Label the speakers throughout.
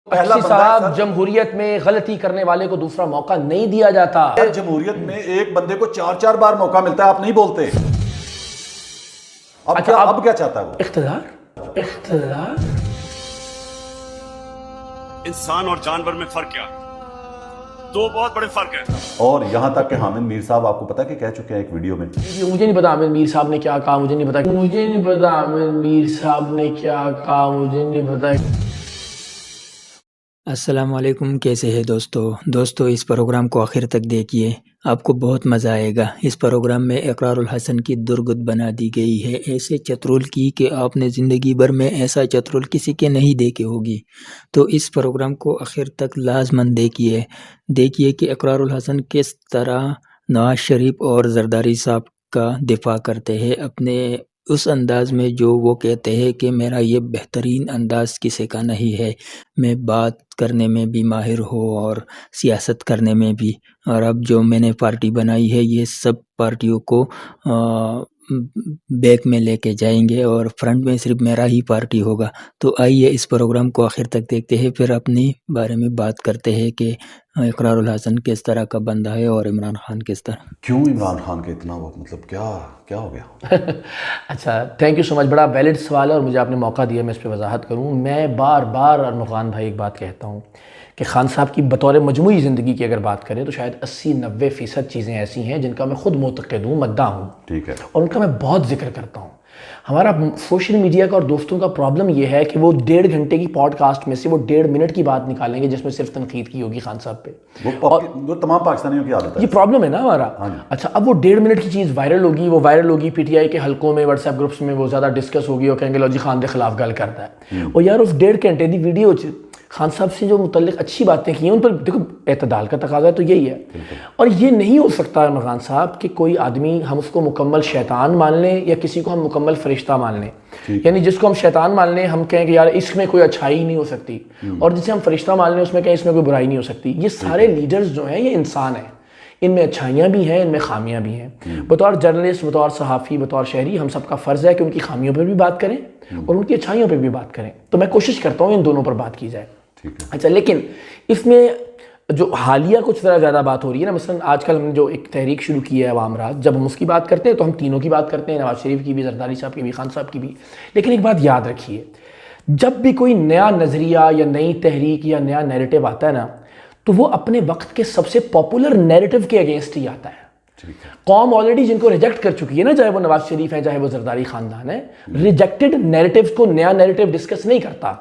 Speaker 1: اچھی صاحب، جمہوریت میں غلطی کرنے والے کو دوسرا موقع نہیں دیا جاتا۔
Speaker 2: جمہوریت میں ایک بندے کو 4 بار موقع ملتا ہے، آپ نہیں بولتے۔ اب کیا چاہتا ہے وہ؟
Speaker 1: اقتدار۔
Speaker 3: انسان اور جانور میں فرق کیا؟ دو بہت بڑے فرق ہیں۔
Speaker 2: اور یہاں تک کہ حامد میر صاحب آپ کو پتا کہ کہہ چکے ہیں ایک ویڈیو میں،
Speaker 1: مجھے نہیں پتا حامد میر صاحب نے کیا کہا، مجھے نہیں پتا حامد میر صاحب نے کیا کہا، مجھے نہیں پتا۔
Speaker 4: السلام علیکم، کیسے ہیں دوستو اس پروگرام کو آخر تک دیکھیے، آپ کو بہت مزہ آئے گا۔ اس پروگرام میں اقرار الحسن کی درگت بنا دی گئی ہے، ایسے چترول کی کہ آپ نے زندگی بھر میں ایسا چترول کسی کے نہیں دیکھے ہوگی۔ تو اس پروگرام کو آخر تک لازماً دیکھیے کہ اقرار الحسن کس طرح نواز شریف اور زرداری صاحب کا دفاع کرتے ہیں اپنے اس انداز میں جو وہ کہتے ہیں کہ میرا یہ بہترین انداز کسی کا نہیں ہے، میں بات کرنے میں بھی ماہر ہوں اور سیاست کرنے میں بھی، اور اب جو میں نے پارٹی بنائی ہے یہ سب پارٹیوں کو بیک میں لے کے جائیں گے اور فرنٹ میں صرف میرا ہی پارٹی ہوگا۔ تو آئیے اس پروگرام کو آخر تک دیکھتے ہیں، پھر اپنی بارے میں بات کرتے ہیں کہ اقرار الحسن کس طرح کا بندہ ہے اور عمران خان کس طرح۔
Speaker 2: کیوں عمران خان کے اتنا وہ مطلب کیا ہو گیا؟
Speaker 1: اچھا، تھینک یو سو مچ، بڑا ویلڈ سوال ہے اور مجھے آپ نے موقع دیا میں اس پہ وضاحت کروں۔ میں بار بار ارمغان بھائی ایک بات کہتا ہوں کہ خان صاحب کی بطور مجموعی زندگی کی اگر بات کریں تو شاید 80-90% چیزیں ایسی ہیں جن کا میں خود معتقد ہوں، مداح ہوں،
Speaker 2: ٹھیک ہے،
Speaker 1: اور ان کا میں بہت ذکر کرتا ہوں۔ ہمارا سوشل میڈیا کا اور دوستوں کا پرابلم یہ ہے کہ وہ 1.5 گھنٹے کی پوڈ کاسٹ میں سے وہ 1.5 منٹ کی بات نکالیں گے جس میں صرف تنقید کی ہوگی خان صاحب پہ۔
Speaker 2: وہ تمام پاکستانیوں کی عادت ہے،
Speaker 1: یہ پرابلم ہے نا ہمارا۔ اچھا، اب وہ 1.5 منٹ کی چیز وائرل ہوگی، پی ٹی آئی کے حلقوں میں، واٹس ایپ گروپس میں وہ زیادہ ڈسکس ہوگی اور کہیں گے لو جی خان دے خلاف گل کرتا ہے۔ اور یار اس 1.5 گھنٹے دی ویڈیو خان صاحب سے جو متعلق اچھی باتیں کی ہیں ان پر دیکھو، اعتدال کا تقاضا ہے تو یہی ہے۔ اور یہ نہیں ہو سکتا عمران صاحب کہ کوئی آدمی ہم اس کو مکمل شیطان مان لیں یا کسی کو ہم مکمل فرشتہ مان لیں، یعنی جس کو ہم شیطان مان لیں ہم کہیں کہ یار اس میں کوئی اچھائی نہیں ہو سکتی، اور جسے ہم فرشتہ مان لیں اس میں کہیں اس میں کوئی برائی نہیں ہو سکتی۔ یہ سارے لیڈرز جو ہیں یہ انسان ہیں، ان میں اچھائیاں بھی ہیں، ان میں خامیاں بھی ہیں۔ بطور جرنلسٹ، بطور صحافی، بطور شہری ہم سب کا فرض ہے کہ ان کی خامیوں پر بھی بات کریں اور ان کی اچھائیوں پر بھی بات کریں۔ تو میں کوشش کرتا ہوں ان دونوں پر بات کی جائے۔ اچھا، لیکن اس میں جو حالیہ کچھ ذرا زیادہ بات ہو رہی ہے نا، مثلا آج کل ہم نے جو ایک تحریک شروع کی ہے عوام راز، جب ہم اس کی بات کرتے ہیں تو ہم تینوں کی بات کرتے ہیں، نواز شریف کی بھی، زرداری صاحب کی بھی، خان صاحب کی بھی۔ لیکن ایک بات یاد رکھیے، جب بھی کوئی نیا نظریہ یا نئی تحریک یا نیا نیریٹو آتا ہے نا تو وہ اپنے وقت کے سب سے پاپولر نیریٹو کے اگینسٹ ہی آتا ہے۔ قوم آلریڈی جن کو ریجیکٹ کر چکی ہے نا، چاہے وہ نواز شریف ہے چاہے وہ زرداری خاندان ہے، ریجیکٹڈ نیریٹیوز کو نیا نیریٹو ڈسکس نہیں کرتا۔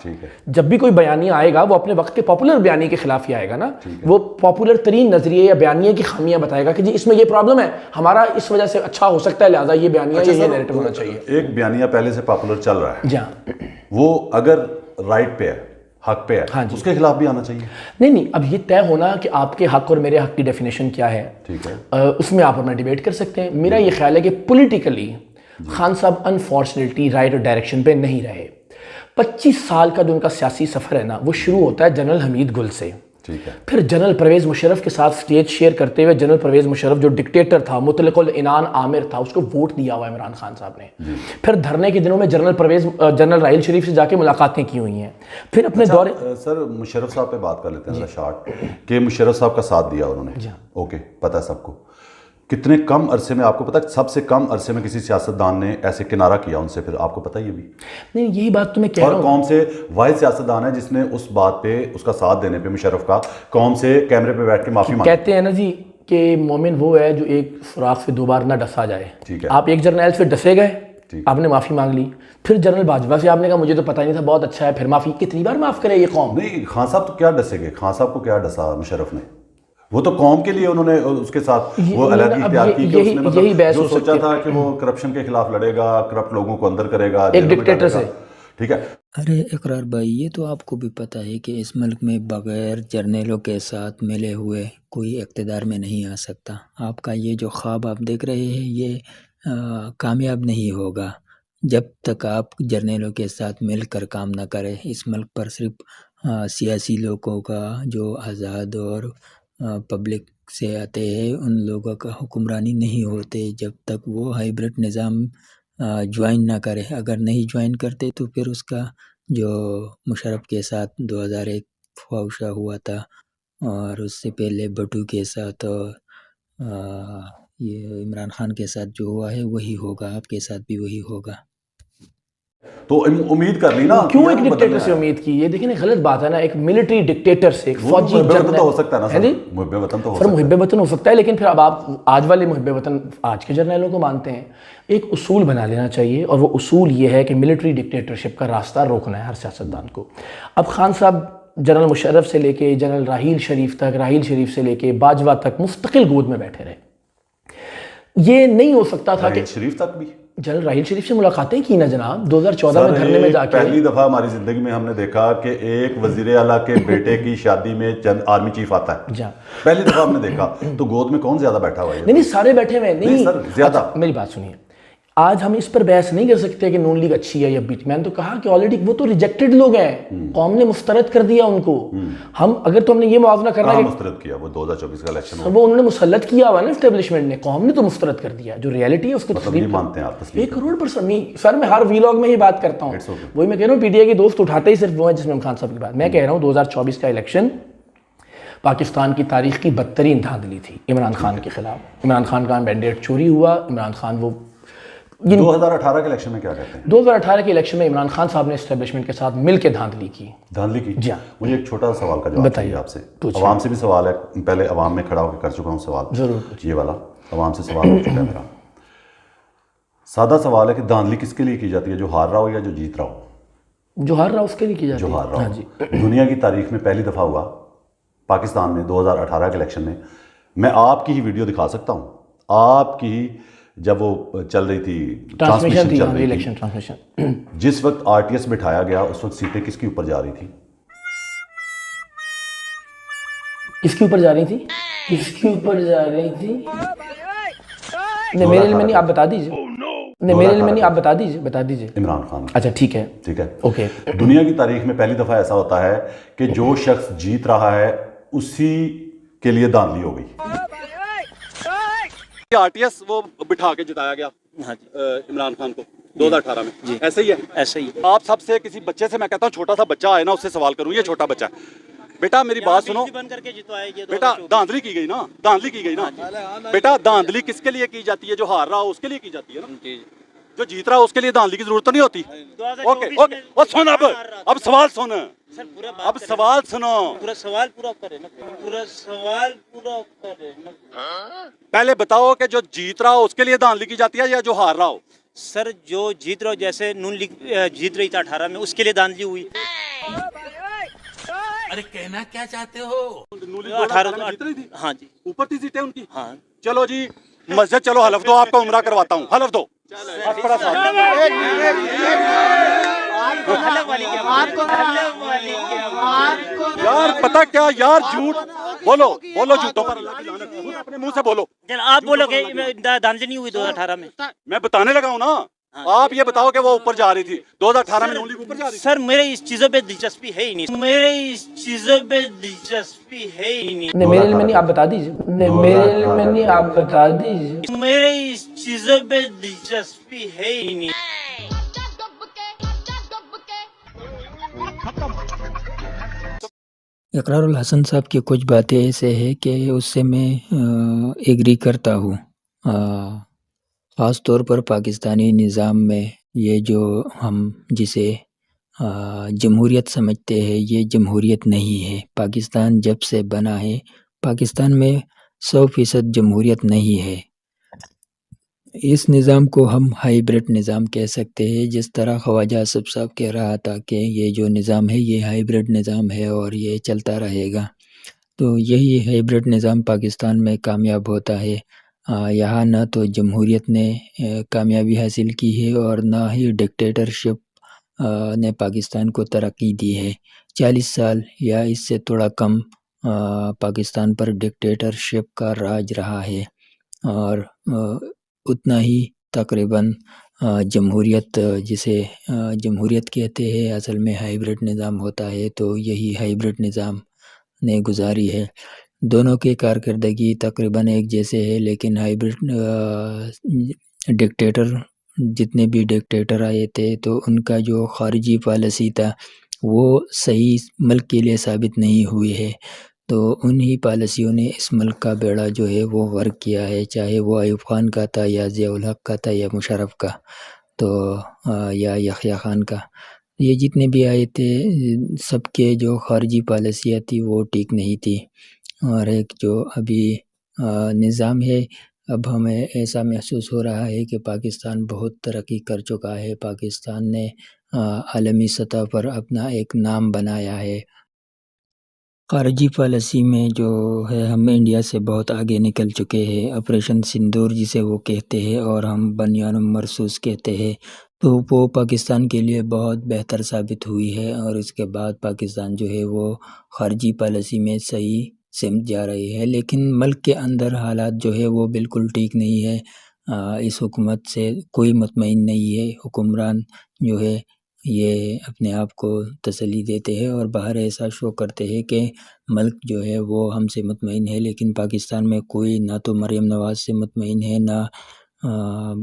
Speaker 1: جب بھی کوئی بیانیہ آئے گا وہ اپنے وقت کے پاپولر بیانیے کے خلاف ہی آئے گا نا، وہ پاپولر ترین نظریے یا بیانیے کی خامیاں بتائے گا کہ جی اس میں یہ پرابلم ہے، ہمارا اس وجہ سے اچھا ہو سکتا ہے، لہٰذا یہ بیانیہ یا یہ نیریٹو ہونا چاہیے۔
Speaker 2: ایک بیانیہ پہلے سے پاپولر چل رہا ہے،
Speaker 1: جہاں
Speaker 2: وہ اگر رائٹ پہ ہے، حق پہ ہے، اس کے خلاف بھی آنا چاہیے۔
Speaker 1: نہیں، اب یہ طے ہونا کہ آپ کے حق اور میرے حق کی ڈیفینیشن کیا ہے،
Speaker 2: ٹھیک ہے،
Speaker 1: اس میں آپ اور میں ڈیبیٹ کر سکتے ہیں۔ میرا یہ خیال ہے کہ پولیٹیکلی خان صاحب انفارچونیٹلی رائٹ ڈائریکشن پہ نہیں رہے۔ 25 سال کا جو ان کا سیاسی سفر ہے نا وہ شروع ہوتا ہے جنرل حمید گل سے،
Speaker 2: ٹھیک ہے،
Speaker 1: پھر جنرل پرویز مشرف کے ساتھ سٹیج شیئر کرتے ہوئے جنرل پرویز مشرف جو ڈکٹیٹر تھا، مطلق العنان آمر تھا، اس کو ووٹ دیا ہوا عمران خان صاحب نے۔ پھر دھرنے کے دنوں میں جنرل راحیل شریف سے جا کے ملاقاتیں کی ہوئی ہیں۔ پھر اپنے دورے
Speaker 2: سر مشرف صاحب پہ بات کر لیتے ہیں شارٹ، کہ مشرف صاحب کا ساتھ دیا انہوں نے، اوکے، پتہ ہے سب کو، کتنے کم عرصے میں، آپ کو پتہ ہے سب سے کم عرصے میں کسی سیاستدان نے ایسے کنارہ کیا ان سے، پھر آپ کو پتہ یہ بھی
Speaker 1: نہیں، یہی بات تو میں کہہ رہا ہوں،
Speaker 2: اور قوم سے واحد سیاستدان ہے جس نے اس بات پہ، اس کا ساتھ دینے پہ مشرف کا، قوم سے کیمرے پہ بیٹھ کے معافی مانگی۔
Speaker 1: کہتے ہیں نا جی کہ مومن وہ ہے جو ایک سوراخ سے 2 بار نہ ڈسا جائے۔
Speaker 2: ٹھیک ہے،
Speaker 1: آپ ایک جرنیل سے ڈسے گئے، آپ نے معافی مانگ لی، پھر جنرل باجوہ سے آپ نے کہا مجھے تو پتہ نہیں تھا، بہت اچھا ہے، پھر معافی۔ کتنی بار معاف کرے یہ قوم؟
Speaker 2: نہیں، خان صاحب تو کیا ڈسے گے، خان صاحب کو کیا ڈسا مشرف نے، وہ تو قوم کے لیے انہوں نے اس کے ساتھ وہ علیحدگی اختیار کی کہ اس نے مطلب جو سوچا تھا کہ وہ کرپشن کے خلاف لڑے گا، کرپٹ لوگوں کو اندر کرے گا
Speaker 1: ایک ڈکٹیٹر سے۔
Speaker 2: ٹھیک ہے،
Speaker 4: ارے اقرار بھائی، یہ تو آپ کو بھی پتہ ہے کہ اس ملک میں بغیر جرنیلوں کے ساتھ ملے ہوئے کوئی اقتدار میں نہیں آ سکتا۔ آپ کا یہ جو خواب آپ دیکھ رہے ہیں یہ کامیاب نہیں ہوگا جب تک آپ جرنیلوں کے ساتھ مل کر کام نہ کریں۔ اس ملک پر صرف سیاسی لوگوں کا جو آزاد اور پبلک سے آتے ہیں ان لوگوں کا حکمرانی نہیں ہوتے جب تک وہ ہائیبرڈ نظام جوائن نہ کرے۔ اگر نہیں جوائن کرتے تو پھر اس کا جو مشرف کے ساتھ 2001 خواہشہ ہوا تھا، اور اس سے پہلے بھٹو کے ساتھ یہ عمران خان کے ساتھ جو ہوا ہے وہی ہوگا، آپ کے ساتھ بھی وہی ہوگا۔
Speaker 2: تو امید کر لی نا،
Speaker 1: کیوں ایک ڈکٹیٹر سے امید کی؟ یہ دیکھیں غلط بات ہے نا، ایک ملٹری ڈکٹیٹر سے، ایک فوجی
Speaker 2: جنرل ہو سکتا ہے نا سر، محب وطن تو ہو
Speaker 1: سر، محب وطن ہو سکتا ہے، لیکن پھر اب آپ آج والے محب وطن آج کے جرنیلوں کو مانتے ہیں۔ ایک اصول بنا لینا چاہیے، اور وہ اصول یہ ہے کہ ملٹری ڈکٹیٹرشپ کا راستہ روکنا ہے ہر سیاستدان کو۔ اب خان صاحب جنرل مشرف سے لے کے جنرل راحیل شریف تک، راحیل شریف سے لے کے باجوہ تک مستقل گود میں بیٹھے رہے۔ یہ نہیں ہو سکتا تھا کہ
Speaker 2: شریف تک بھی
Speaker 1: جنرل راحیل شریف سے ملاقاتیں کی نا جناب 2014 میں دھرنے میں جا کے۔
Speaker 2: پہلی دفعہ ہماری زندگی میں ہم نے دیکھا کہ ایک وزیر اعلیٰ کے بیٹے کی شادی میں چند آرمی چیف آتا ہے، پہلی دفعہ ہم نے دیکھا۔ تو گود میں کون زیادہ بیٹھا ہوا ہے؟
Speaker 1: نہیں سارے بیٹھے ہوئے نہیں
Speaker 2: سر، زیادہ۔
Speaker 1: میری بات سنیے، آج ہم اس پر بحث نہیں کر سکتے کہ نون لیگ اچھی ہے یا بیٹی، میں نے تو کہا کہ آلریڈی وہ تو ریجیکٹڈ لوگ ہیں، قوم نے مسترد کر دیا ان کو۔ ہم اگر تو ہم نے یہ موازنہ کرنا ہے کہ
Speaker 2: مسترد کیا، وہ 2024 کا الیکشن
Speaker 1: وہ انہوں نے مسلط کیا ہوا نا اسٹیبلشمنٹ نے، قوم نے تو مسترد کر دیا، جو ریالٹی ہے اس کو
Speaker 2: تسلیم مانتے ہیں آپ؟ تسلیم
Speaker 1: 1,00,00,000%۔ سر میں ہر ویلاگ میں ہی بات کرتا ہوں، وہی میں کہہ رہا ہوں، پی ٹی آئی کے دوست اٹھاتے ہی صرف وہ ہیں جس میں خان صاحب کی بات۔ میں کہہ رہا ہوں 2024 کا الیکشن پاکستان کی تاریخ کی بدترین دھاندلی تھی عمران خان کے خلاف۔ عمران خان کا مینڈیٹ چوری ہوا، عمران خان وہ
Speaker 2: 2018 کے الیکشن میں کیا کہتے ہیں؟
Speaker 1: 2018 کے الیکشن میں عمران خان صاحب نے اسٹیبلشمنٹ کے ساتھ مل کے دھاندلی کی۔
Speaker 2: دھاندلی کی؟
Speaker 1: جی ہاں۔
Speaker 2: مجھے ایک چھوٹا سا سوال کا جواب چاہیے آپ سے، عوام سے بھی سوال ہے، پہلے عوام میں کھڑا ہو کے کر چکا ہوں سوال،
Speaker 1: ضرور
Speaker 2: یہ والا عوام سے سوال ہو چکا ہے میرا۔ سادہ سوال ہے کہ دھاندلی کس کے لیے کی جاتی ہے، جو ہار رہا ہو یا جو جیت رہا ہو؟
Speaker 1: جو ہار رہا اس کے لیے کی جاتی ہے،
Speaker 2: جو ہار رہا ہو۔ دنیا کی تاریخ میں پہلی دفعہ ہوا پاکستان میں 2018 کے الیکشن میں، میں آپ کی ہی ویڈیو دکھا سکتا ہوں، آپ کی ہی، جب وہ چل رہی تھی ٹرانسمیشن چل رہی
Speaker 1: الیکشن ٹرانسمیشن،
Speaker 2: جس وقت آر ٹی ایس بٹھایا گیا اس وقت سیٹیں کس کے اوپر جا رہی تھی؟
Speaker 1: کس کے اوپر جا رہی تھی؟ کس کے اوپر جا رہی تھی؟ نہیں میرے علم میں نہیں، آپ بتا دیجئے۔ نہیں میرے علم میں نہیں، آپ بتا دیجئے، بتا دیجئے۔
Speaker 2: عمران خان۔
Speaker 1: اچھا ٹھیک ہے،
Speaker 2: ٹھیک ہے،
Speaker 1: اوکے۔
Speaker 2: دنیا کی تاریخ میں پہلی دفعہ ایسا ہوتا ہے کہ جو شخص جیت رہا ہے اسی کے لیے دھاندلی ہو گئی۔ آر ٹی ایس وہ بٹھا کے جتایا گیا عمران خان کو 2018 میں، ایسے ہی ہے؟ ایسے ہی۔ آپ سب سے کسی بچے سے، میں کہتا ہوں چھوٹا سا بچہ آئے نا، اس سے سوال کروں، یہ چھوٹا بچہ ہے، بیٹا میری بات سنو، بیٹا دھاندلی کی گئی نا، دھاندلی کی گئی نا بیٹا، دھاندلی کس کے لیے کی جاتی ہے؟ جو ہار رہا ہو اس کے لیے کی جاتی ہے نا، جو جیت رہا ہو اس کے لیے دھاندلی کی ضرورت تو نہیں ہوتی۔ اوکے اوکے، اور سن اب سوال سن، اب سوال سنو،
Speaker 5: پورا سوال پورا کرے نا، پورا سوال پورا کرے نا۔
Speaker 2: پہلے بتاؤ کہ جو جیت رہا ہو اس کے لیے دھاندلی کی جاتی ہے یا جو ہار رہا ہو؟
Speaker 5: سر جو جیت رہا ہو، جیسے نون لیگ جیت رہی تھا 18 میں، اس کے لیے دھاندلی ہوئی۔
Speaker 6: ارے کہنا کیا چاہتے ہو؟
Speaker 5: 18
Speaker 2: جیت رہی تھی،
Speaker 5: ہاں جی،
Speaker 2: اوپر تھی سیٹیں ان کی۔
Speaker 5: ہاں
Speaker 2: چلو جی مسجد چلو، حلف دو، آپ کو عمرہ کرواتا ہوں، حلف دو۔ یار پتہ کیا یار، جھوٹ بولو، بولو جھوٹوں پر اللہ کی لعنت، خود اپنے منہ سے بولو۔
Speaker 5: آپ بولو کہ دھاندلی نہیں ہوئی 2018 میں؟
Speaker 2: میں بتانے لگا ہوں نا، آپ یہ بتاؤ کہ وہ اوپر جا رہی تھی 2018 میں، نون لیگ اوپر جا رہی تھی۔
Speaker 5: سر میرے اس چیزوں پہ دلچسپی ہے ہی نہیں، میرے اس چیزوں پہ دلچسپی ہے ہی نہیں،
Speaker 1: نہیں میرے علم میں نہیں، آپ بتا دیجئے۔ نہیں میرے علم میں نہیں، آپ بتا دیجئے۔
Speaker 5: میرے اس چیزوں پہ دلچسپی ہے ہی نہیں۔
Speaker 4: اقرار الحسن صاحب کی کچھ باتیں ایسے ہیں کہ اس سے میں ایگری کرتا ہوں، خاص طور پر پاکستانی نظام میں یہ جو ہم جسے جمہوریت سمجھتے ہیں، یہ جمہوریت نہیں ہے۔ پاکستان جب سے بنا ہے، پاکستان میں 100% جمہوریت نہیں ہے۔ اس نظام کو ہم ہائیبرڈ نظام کہہ سکتے ہیں، جس طرح خواجہ اصف صاحب کہہ رہا تھا کہ یہ جو نظام ہے یہ ہائیبرڈ نظام ہے اور یہ چلتا رہے گا۔ تو یہی ہائیبرڈ نظام پاکستان میں کامیاب ہوتا ہے۔ یہاں نہ تو جمہوریت نے کامیابی حاصل کی ہے اور نہ ہی ڈکٹیٹرشپ نے پاکستان کو ترقی دی ہے۔ 40 سال یا اس سے تھوڑا کم پاکستان پر ڈکٹیٹرشپ کا راج رہا ہے، اور اتنا ہی تقریباً جمہوریت، جسے جمہوریت کہتے ہیں، اصل میں ہائیبرڈ نظام ہوتا ہے۔ تو یہی ہائیبرڈ نظام نے گزاری ہے۔ دونوں کی کارکردگی تقریباً ایک جیسے ہے، لیکن ہائیبرڈ ڈکٹیٹر، جتنے بھی ڈکٹیٹر آئے تھے تو ان کا جو خارجی پالیسی تھا وہ صحیح ملک کے لیے ثابت نہیں ہوئی ہے، تو انہی پالیسیوں نے اس ملک کا بیڑا جو ہے وہ غرق کیا ہے، چاہے وہ ایوب خان کا تھا یا ضیاء الحق کا تھا یا مشرف کا، تو یا یحییٰ خان کا. یہ جتنے بھی آئے تھے سب کے جو خارجی پالیسیاں تھی وہ ٹھیک نہیں تھی، اور ایک جو ابھی نظام ہے، اب ہمیں ایسا محسوس ہو رہا ہے کہ پاکستان بہت ترقی کر چکا ہے، پاکستان نے عالمی سطح پر اپنا ایک نام بنایا ہے. خارجی پالیسی میں جو ہے ہم انڈیا سے بہت آگے نکل چکے ہیں. آپریشن سندور جسے وہ کہتے ہیں اور ہم بنیان مرصوص کہتے ہیں، تو وہ پاکستان کے لیے بہت بہتر ثابت ہوئی ہے، اور اس کے بعد پاکستان جو ہے وہ خارجی پالیسی میں صحیح سمت جا رہی ہے. لیکن ملک کے اندر حالات جو ہے وہ بالکل ٹھیک نہیں ہے. اس حکومت سے کوئی مطمئن نہیں ہے. حکمران جو ہے یہ اپنے آپ کو تسلی دیتے ہیں اور باہر ایسا شو کرتے ہیں کہ ملک جو ہے وہ ہم سے مطمئن ہے، لیکن پاکستان میں کوئی نہ تو مریم نواز سے مطمئن ہے، نہ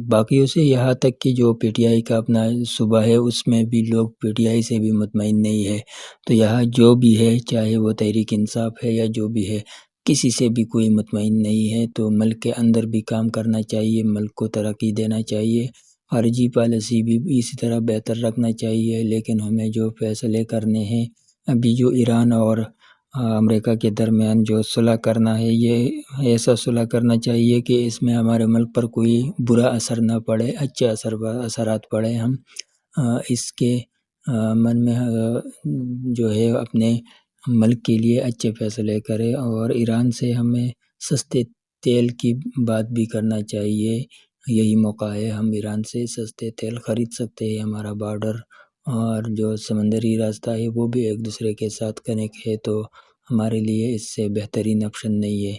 Speaker 4: باقیوں سے، یہاں تک کہ جو پی ٹی آئی کا اپنا صوبہ ہے اس میں بھی لوگ پی ٹی آئی سے بھی مطمئن نہیں ہے. تو یہاں جو بھی ہے، چاہے وہ تحریک انصاف ہے یا جو بھی ہے، کسی سے بھی کوئی مطمئن نہیں ہے. تو ملک کے اندر بھی کام کرنا چاہیے، ملک کو ترقی دینا چاہیے، خارجی پالیسی بھی اسی طرح بہتر رکھنا چاہیے. لیکن ہمیں جو فیصلے کرنے ہیں، ابھی جو ایران اور امریکہ کے درمیان جو صلح کرنا ہے، یہ ایسا صلح کرنا چاہیے کہ اس میں ہمارے ملک پر کوئی برا اثر نہ پڑے، اچھے اثرات پڑے. ہم اس کے من میں جو ہے اپنے ملک کے لیے اچھے فیصلے کرے، اور ایران سے ہمیں سستے تیل کی بات بھی کرنا چاہیے. یہی موقع ہے، ہم ایران سے سستے تیل خرید سکتے ہیں. ہمارا بارڈر اور جو سمندری راستہ ہے وہ بھی ایک دوسرے کے ساتھ کنیکٹ ہے، تو ہمارے لیے اس سے بہترین آپشن نہیں ہے.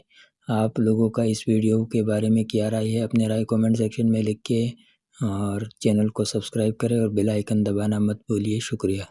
Speaker 4: آپ لوگوں کا اس ویڈیو کے بارے میں کیا رائے ہے؟ اپنے رائے کومنٹ سیکشن میں لکھ کے، اور چینل کو سبسکرائب کریں اور بیل آئیکن دبانا مت بھولیے. شکریہ.